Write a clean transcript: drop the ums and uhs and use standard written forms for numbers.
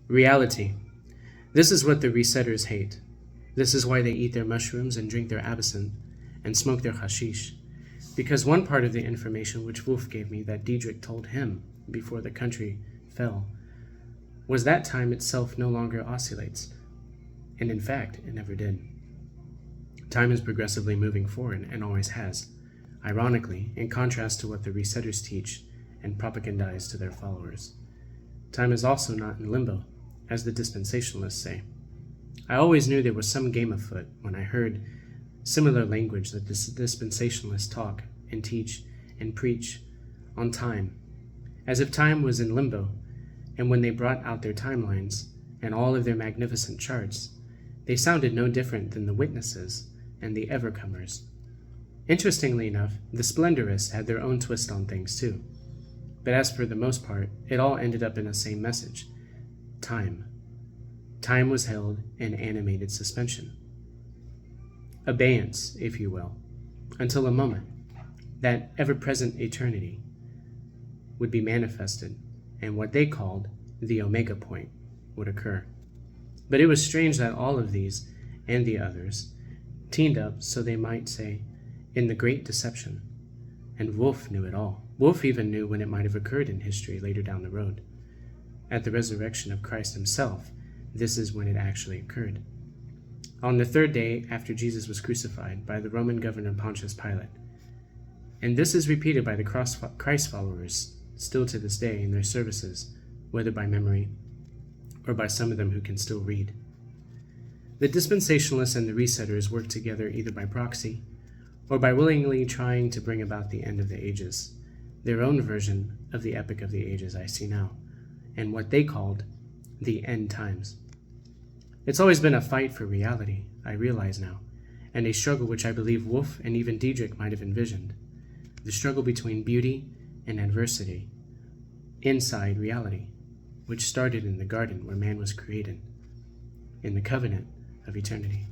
Reality. This is what the resetters hate. This is why they eat their mushrooms and drink their absinthe and smoke their hashish. Because one part of the information which Wolf gave me that Diedrich told him before the country fell was that time itself no longer oscillates, and in fact, it never did. Time is progressively moving forward and always has, ironically, in contrast to what the resetters teach and propagandize to their followers. Time is also not in limbo, as the dispensationalists say. I always knew there was some game afoot when I heard similar language that the dispensationalists talk and teach and preach on time, as if time was in limbo, and when they brought out their timelines and all of their magnificent charts, they sounded no different than the witnesses and the evercomers. Interestingly enough, the splendorists had their own twist on things too, but as for the most part, it all ended up in the same message: time. Time was held in animated suspension. Abeyance, if you will, until a moment, that ever-present eternity, would be manifested, and what they called the Omega point would occur. But it was strange that all of these, and the others, teamed up so they might say, in the Great Deception. And Wolf knew it all. Wolf even knew when it might have occurred in history later down the road. At the resurrection of Christ himself, this is when it actually occurred. On the third day after Jesus was crucified by the Roman governor Pontius Pilate. And this is repeated by the Christ followers still to this day in their services, whether by memory or by some of them who can still read. The dispensationalists and the resetters work together either by proxy or by willingly trying to bring about the end of the ages, their own version of the epic of the ages I see now, and what they called the end times. It's always been a fight for reality, I realize now, and a struggle which I believe Wolf and even Diedrich might have envisioned, the struggle between beauty and adversity inside reality, which started in the garden where man was created, in the covenant of eternity.